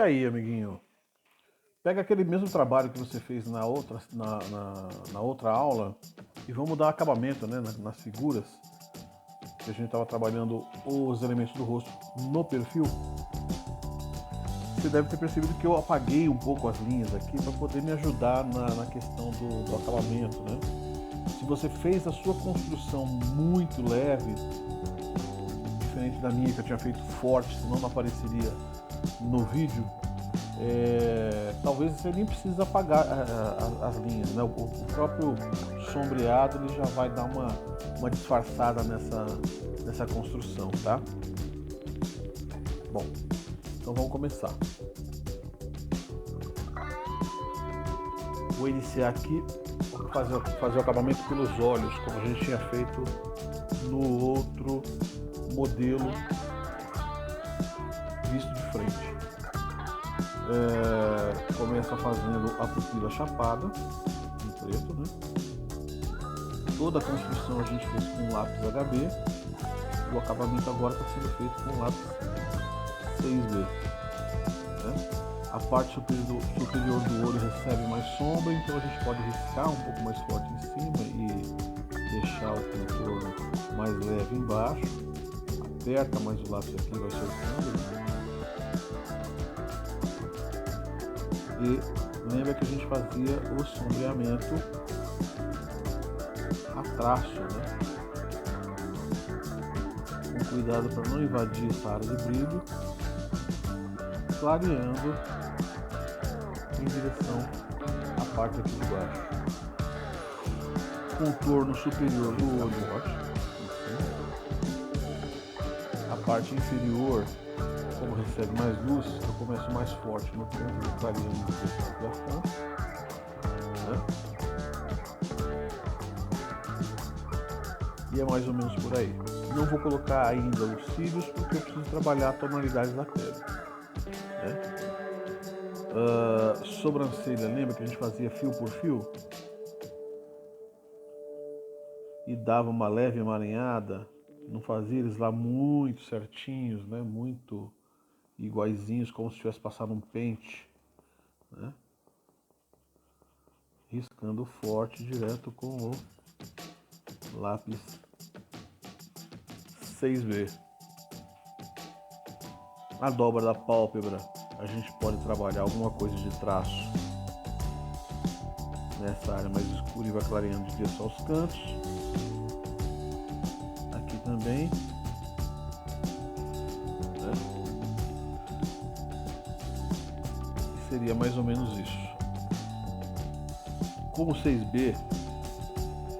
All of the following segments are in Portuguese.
aí, amiguinho? Pega aquele mesmo trabalho que você fez na outra aula e vamos dar acabamento, né, nas figuras que a gente estava trabalhando os elementos do rosto no perfil. Você deve ter percebido que eu apaguei um pouco as linhas aqui para poder me ajudar na questão do acabamento, né? Se você fez a sua construção muito leve, diferente da minha que eu tinha feito forte, senão não apareceria no vídeo, talvez você nem precise apagar as linhas, né? O próprio sombreado ele já vai dar uma disfarçada nessa construção, tá? Bom, então vamos começar. Vou iniciar aqui, fazer o acabamento pelos olhos, como a gente tinha feito no outro modelo visto de frente. Começa fazendo a pupila chapada em preto, né? Toda a construção a gente fez com lápis HB. O acabamento agora está sendo feito com lápis 6B, né? A parte superior do olho recebe mais sombra, então a gente pode riscar um pouco mais forte em cima e deixar o contorno mais leve embaixo. Aperta mais o lápis aqui, vai soltando. E lembra que a gente fazia o sombreamento a traço, né? Com cuidado para não invadir essa área de brilho, clareando em direção à parte aqui de baixo. Contorno superior do olho, a parte inferior, como recebe mais luz, eu começo mais forte no canto, clareando em direção à frente, né? E é mais ou menos por aí. Não vou colocar ainda os cílios porque eu preciso trabalhar a tonalidade da pele, né? Sobrancelha, lembra que a gente fazia fio por fio? E dava uma leve emaranhada, não fazia eles lá muito certinhos, né? Muito iguaizinhos, como se tivesse passado um pente, né? Riscando forte direto com o lápis 6B. Na dobra da pálpebra a gente pode trabalhar alguma coisa de traço nessa área mais escura e vai clareando de direção aos cantos. Aqui também, né? E seria mais ou menos isso. Como 6B,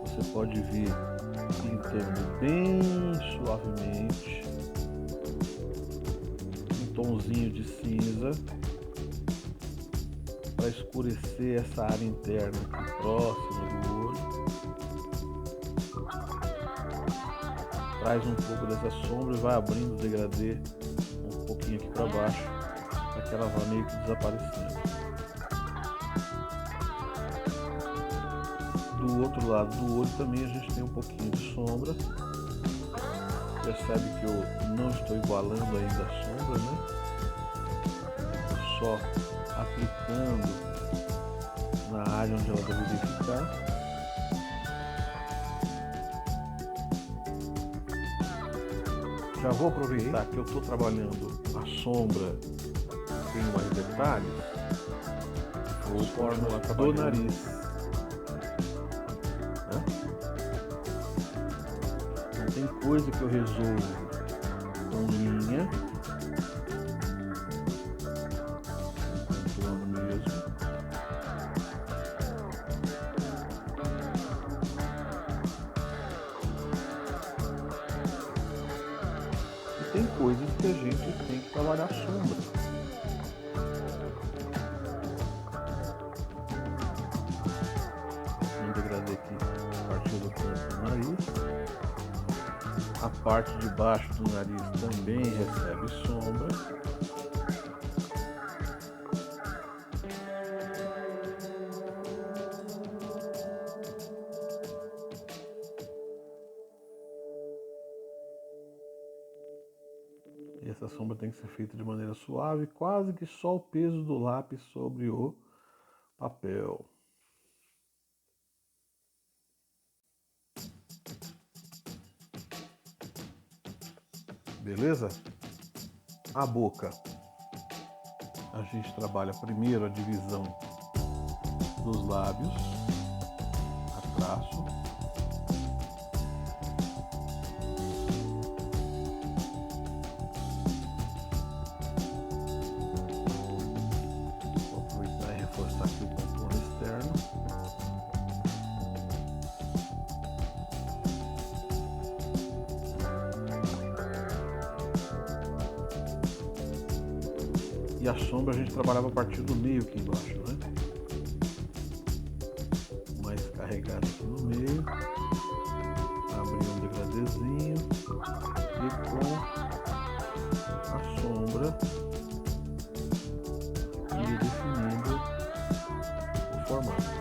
você pode vir pintando bem suavemente um tomzinho de cinza para escurecer essa área interna aqui próxima do olho. Traz um pouco dessa sombra e vai abrindo o degradê um pouquinho aqui para baixo, para que ela vá meio que desaparecendo. Do outro lado do olho também a gente tem um pouquinho de sombra. Percebe que eu não estou igualando ainda a sombra, né? Só aplicando na área onde ela deveria ficar. Já vou aproveitar que eu estou trabalhando a sombra, tenho mais detalhes, vou forma do nariz. Né? Não tem coisa que eu resolvo com linha, contorno mesmo. Tem coisas que a gente tem que trabalhar a sombra. Um degradê aqui a partir do canto do nariz. A parte de baixo do nariz também recebe sombra. E essa sombra tem que ser feita de maneira suave, quase que só o peso do lápis sobre o papel. Beleza? A boca. A gente trabalha primeiro a divisão dos lábios, a traço. Vou aproveitar e reforçar aqui o contorno externo. E a sombra a gente trabalhava a partir do meio aqui embaixo, né? Mais carregado aqui no meio. Abrir um degradezinho. E com a sombra ir definindo o formato.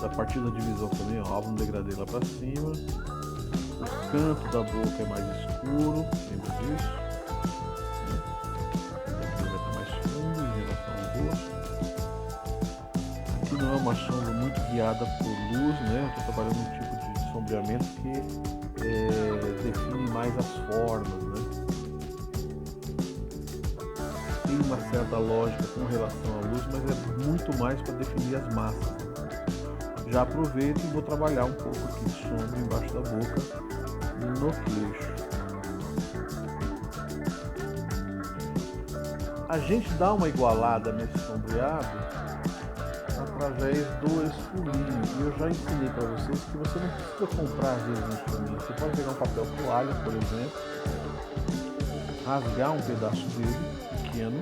A partir da divisão também, ó, abre um degradê lá para cima. O canto da boca é mais escuro, lembra disso? Aqui vai estar mais fundo em relação ao rosto. Aqui não é uma sombra muito guiada por luz, né? Eu estou trabalhando um tipo de sombreamento que define mais as formas, né? Tem uma certa lógica com relação à luz, mas é muito mais para definir as massas. Já aproveito e vou trabalhar um pouco aqui de sombra embaixo da boca, no queixo. A gente dá uma igualada nesse sombreado através do esfuminho. E eu já ensinei para vocês que você não precisa comprar às vezes um esfuminho. Você pode pegar um papel toalha, por exemplo, rasgar um pedaço dele pequeno,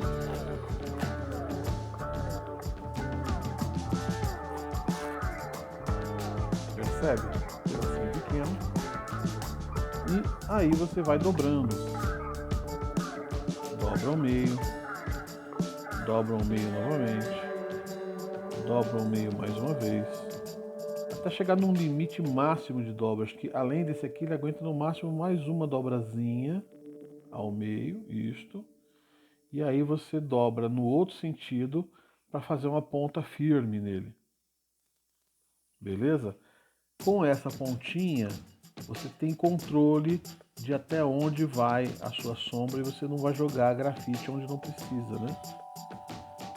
percebe? Um pedacinho pequeno. E aí você vai dobrando. Dobra ao meio. Dobra ao meio novamente. Dobra ao meio mais uma vez. Até chegar num limite máximo de dobras, que além desse aqui ele aguenta no máximo mais uma dobrazinha ao meio, isto. E aí você dobra no outro sentido para fazer uma ponta firme nele. Beleza? Com essa pontinha você tem controle de até onde vai a sua sombra e você não vai jogar grafite onde não precisa, né?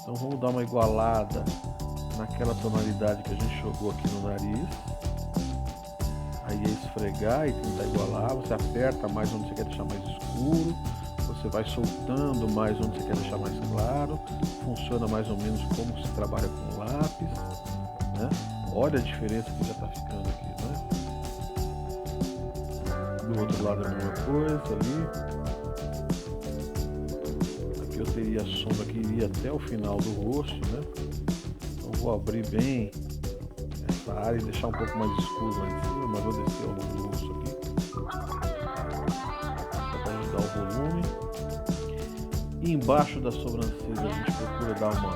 Então vamos dar uma igualada naquela tonalidade que a gente jogou aqui no nariz. Aí é esfregar e tentar igualar. Você aperta mais onde você quer deixar mais escuro. Você vai soltando mais onde você quer deixar mais claro. Funciona mais ou menos como se trabalha com lápis, né? Olha a diferença que já está ficando aqui, né? Do outro lado a mesma coisa ali. Aqui eu teria a sombra que iria até o final do rosto, né? Então vou abrir bem essa área e deixar um pouco mais escuro lá em cima, mas vou descer ao longo do rosto aqui. Só para ajudar o volume. E embaixo da sobrancelha a gente procura dar uma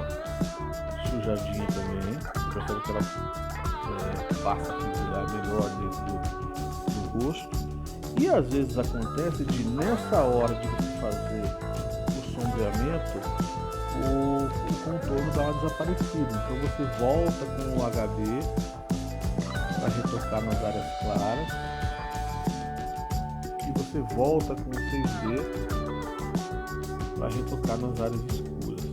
sujadinha também. Você percebe que ela passa a figurar melhor dentro do rosto. E às vezes acontece de nessa hora de você fazer o sombreamento, o contorno dá uma desaparecida. Então você volta com o HD para retocar nas áreas claras. E você volta com o 6D para retocar nas áreas escuras.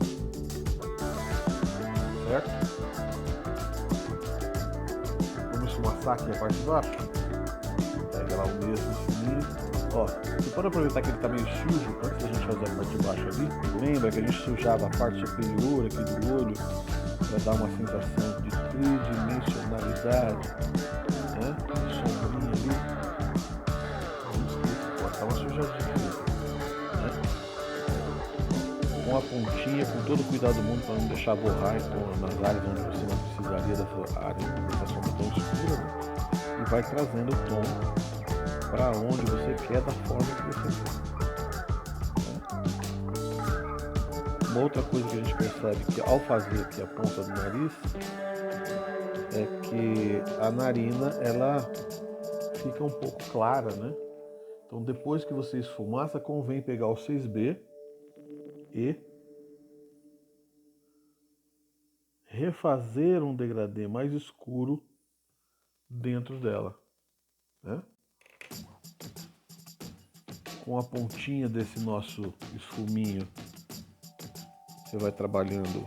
Certo? Vamos esfumaçar aqui a parte de baixo. Pega lá o mesmo fininho. Ó, você pode aproveitar que ele está meio sujo antes da gente fazer a parte de baixo ali. Lembra que a gente sujava a parte superior aqui do olho para dar uma sensação de tridimensionalidade, né? Sombrinha ali. Vamos esquecer, tá uma sujadinha ali, né? Com a pontinha, com todo o cuidado do mundo para não deixar borrar então, nas áreas onde você não precisaria dessa área, dessa sombra tão escura, né? E vai trazendo o tom para onde você quer, da forma que você quer. Uma outra coisa que a gente percebe que ao fazer aqui a ponta do nariz é que a narina ela fica um pouco clara, né? Então depois que você esfumaça, convém pegar o 6B e refazer um degradê mais escuro dentro dela, né? Com a pontinha desse nosso esfuminho, você vai trabalhando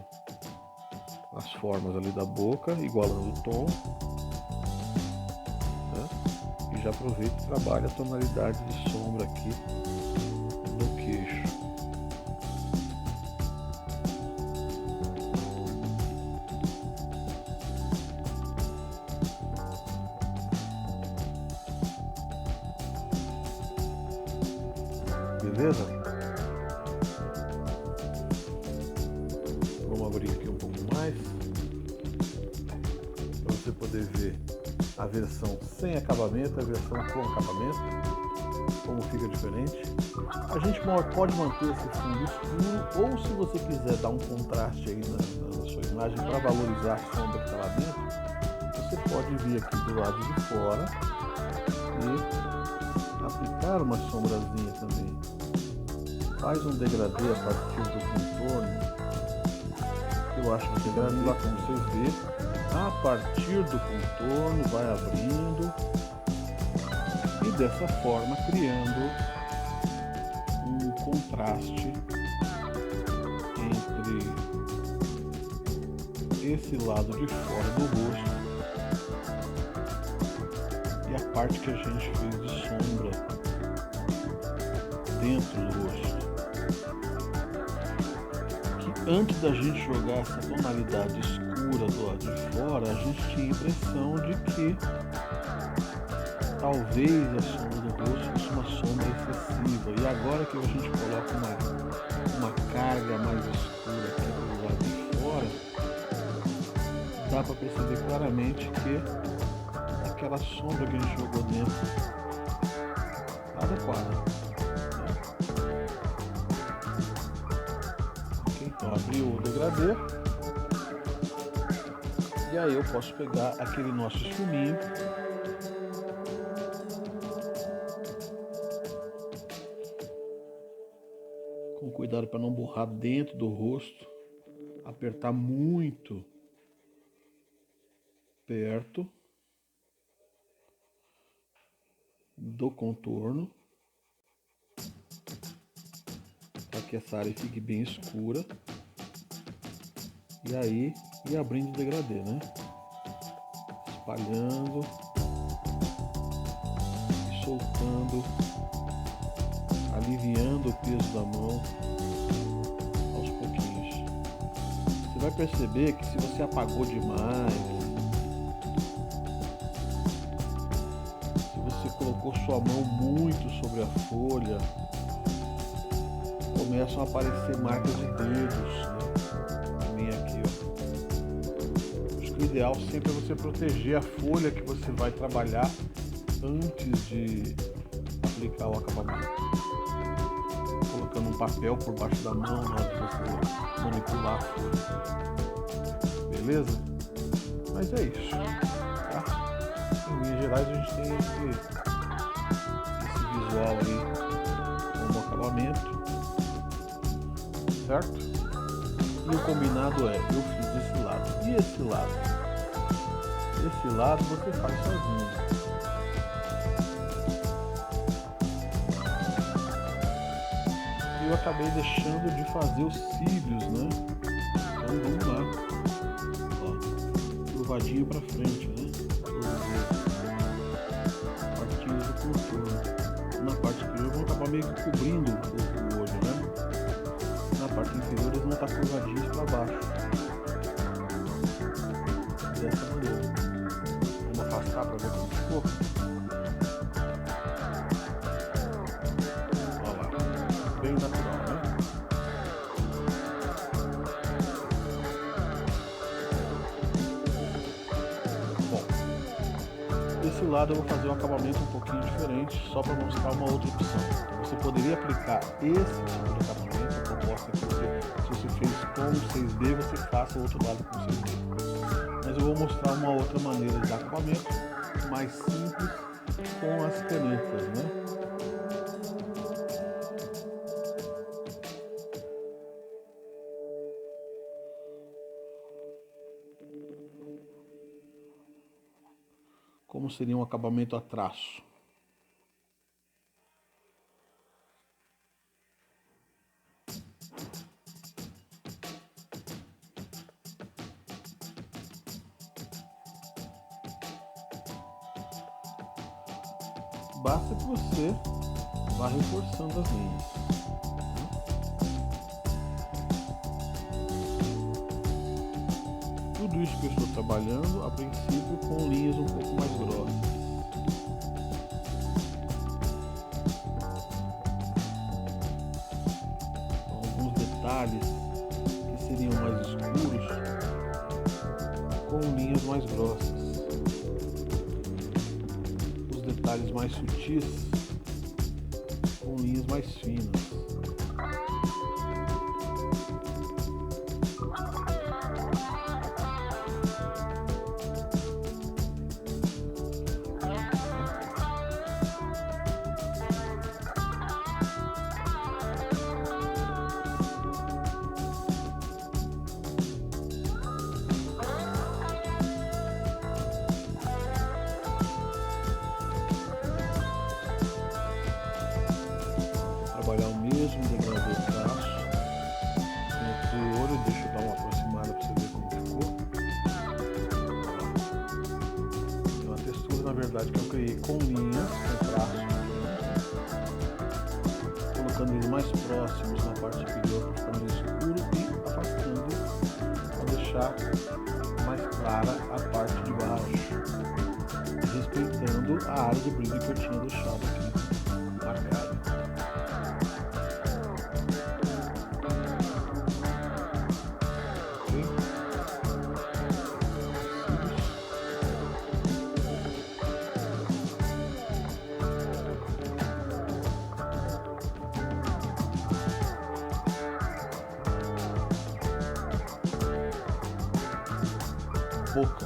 as formas ali da boca, igualando o tom, né? E já aproveita e trabalha a tonalidade de sombra aqui no queixo. Beleza? Vamos abrir aqui um pouco mais para você poder ver a versão sem acabamento, a versão com acabamento, como fica diferente. A gente pode manter esse fundo escuro, ou se você quiser dar um contraste aí na sua imagem para valorizar a sombra que está lá dentro, você pode vir aqui do lado de fora e aplicar uma sombrazinha também. Faz um degradê a partir do contorno. Eu acho que o degradê, lá como vocês verem, a partir do contorno vai abrindo e dessa forma criando um contraste entre esse lado de fora do rosto e a parte que a gente fez de sombra dentro do rosto. Antes da gente jogar essa tonalidade escura do lado de fora, a gente tinha a impressão de que talvez a sombra do rosto fosse uma sombra excessiva. E agora que a gente coloca uma carga mais escura aqui do lado de fora, dá para perceber claramente que aquela sombra que a gente jogou dentro está adequada. Então, abriu o degradê e aí eu posso pegar aquele nosso esfuminho com cuidado para não borrar dentro do rosto, apertar muito perto do contorno para que essa área fique bem escura. E aí, ir abrindo o degradê, né? Espalhando e soltando, aliviando o peso da mão aos pouquinhos. Você vai perceber que se você apagou demais, se você colocou sua mão muito sobre a folha, começam a aparecer marcas de dedos, né? Aqui, ó. Acho que o ideal sempre é você proteger a folha que você vai trabalhar antes de aplicar o acabamento. Colocando um papel por baixo da mão na hora de você manipular a folha. Beleza? Mas é isso, tá? Em linhas gerais a gente tem esse visual aí como acabamento, certo? E o combinado é, eu fiz esse lado e esse lado. Esse lado você faz sozinho. Eu acabei deixando de fazer os cílios, né? Então vamos lá. Ó, curvadinho pra frente, né? Partinhos do contorno. Na parte superior vão acabar meio que cobrindo o olho, né? Na parte inferior eles vão estar curvadinhos para baixo. Dessa maneira. Vamos afastar para ver como ficou. Olha lá. Bem natural, né? Bom, desse lado eu vou fazer um acabamento um pouquinho diferente, só para mostrar uma outra opção. Então você poderia aplicar esse tipo de acabamento, a proposta que se você fez com o 6B, você faça o outro lado com o 6B. Mas eu vou mostrar uma outra maneira de dar acabamento, mais simples, com as canetas, né? como seria um acabamento a traço. Basta que você vá reforçando as linhas. Tudo isso que eu estou trabalhando, a princípio, com linhas um pouco mais grossas. Então, alguns detalhes que seriam mais escuros com linhas mais grossas. Os detalhes mais sutis com linhas mais finas. Trabalhar o mesmo degradê do traço. No olho, deixa eu dar uma aproximada para você ver como ficou. Tem uma textura, na verdade, que eu criei com linhas, com traço, colocando eles mais próximos na parte inferior para ficar mais escuro e afastando para deixar mais clara a parte de baixo, respeitando a área de brilho que eu tinha deixado aqui marcada. Boca.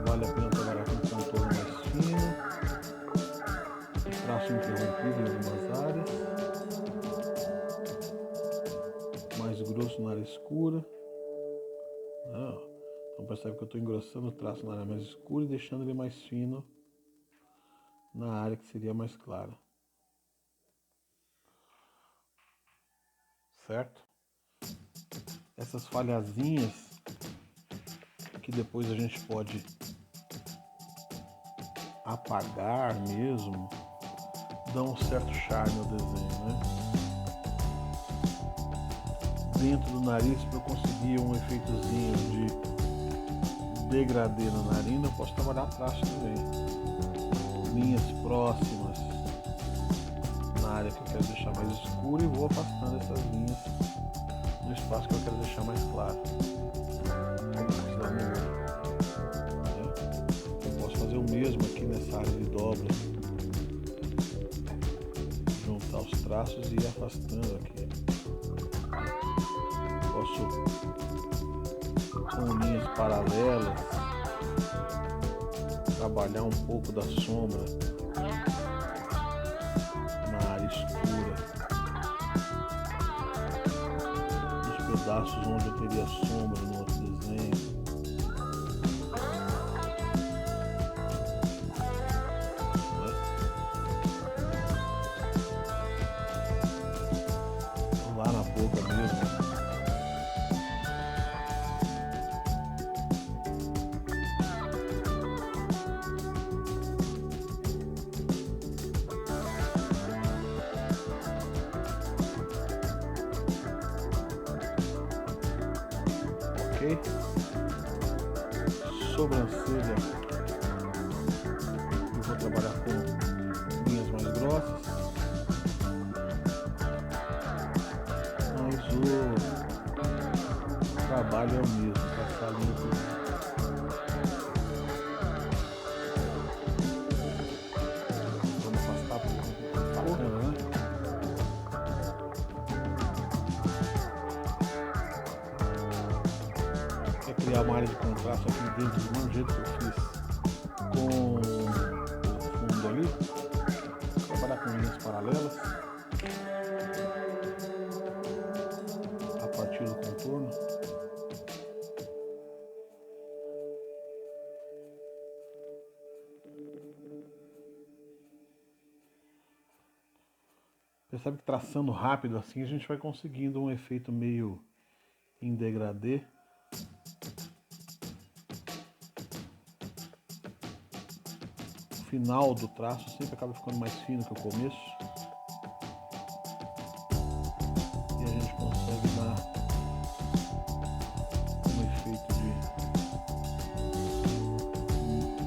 Vale a pena trabalhar com um contorno mais fino, traço interrompido em algumas áreas, mais grosso na área escura. Então percebe que eu estou engrossando o traço na área mais escura e deixando ele mais fino na área que seria mais clara. Certo? Essas falhazinhas que depois a gente pode apagar mesmo, dão um certo charme ao desenho, né? Dentro do nariz, para eu conseguir um efeitozinho de degradê na narina, eu posso trabalhar traço também. Linhas próximas na área que eu quero deixar mais escura e vou afastando essas linhas no espaço que eu quero deixar mais claro. Eu posso fazer o mesmo aqui nessa área de dobra, juntar os traços e ir afastando aqui. Posso, com linhas paralelas, trabalhar um pouco da sombra na área escura, nos pedaços onde eu teria sombra no outro desenho. Lá na boca mesmo. Ok? Sobrancelha, eu vou trabalhar com linhas mais grossas, mas o trabalho é o mesmo, passar a linha por cima. Vamos afastar para ficar bacana, né? Quer criar uma área de contraste aqui dentro do mesmo jeito que eu fiz com o fundo ali, trabalhar com linhas paralelas a partir do contorno. Percebe que traçando rápido assim a gente vai conseguindo um efeito meio em degradê. O final do traço sempre acaba ficando mais fino que o começo. E a gente consegue dar um efeito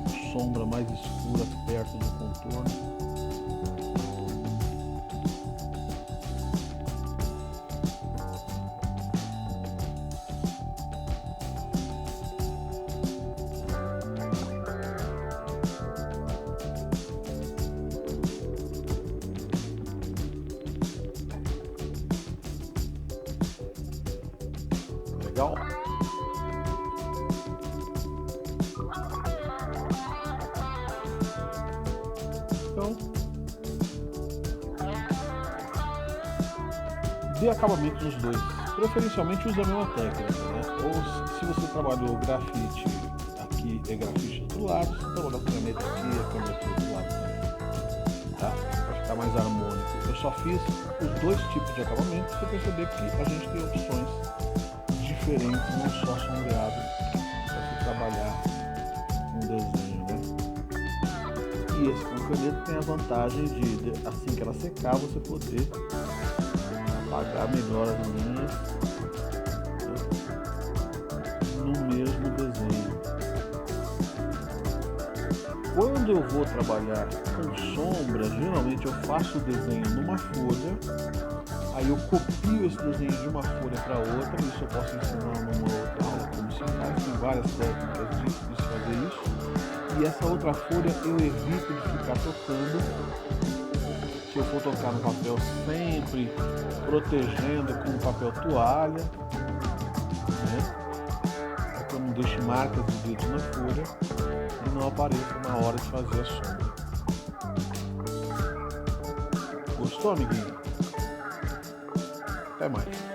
de sombra mais escura perto do contorno. Legal? Então, dê acabamento nos dois. Preferencialmente use a mesma técnica, né? Ou se você trabalhou grafite aqui, é grafite do outro lado, se trabalhou caneta aqui, é caneta do outro lado também. Tá? Para ficar mais harmônico. Eu só fiz os dois tipos de acabamento para você perceber que a gente tem opções diferentes, não só sombreado, para se trabalhar um desenho, né? E esse com caneta tem a vantagem de, assim que ela secar, você poder apagar melhor as linhas, né, no mesmo desenho. Quando eu vou trabalhar com sombra, geralmente eu faço o desenho numa folha, aí eu copio esse desenho de uma folha para outra. Isso eu posso ensinar numa outra aula como se faz, tem várias técnicas de se fazer isso. E essa outra folha eu evito de ficar tocando. Se eu for tocar no papel, sempre protegendo com o papel toalha, né? Para que eu não deixe marcas de dedo na folha e não apareça na hora de fazer a sombra. Gostou, amiguinho? Até mais.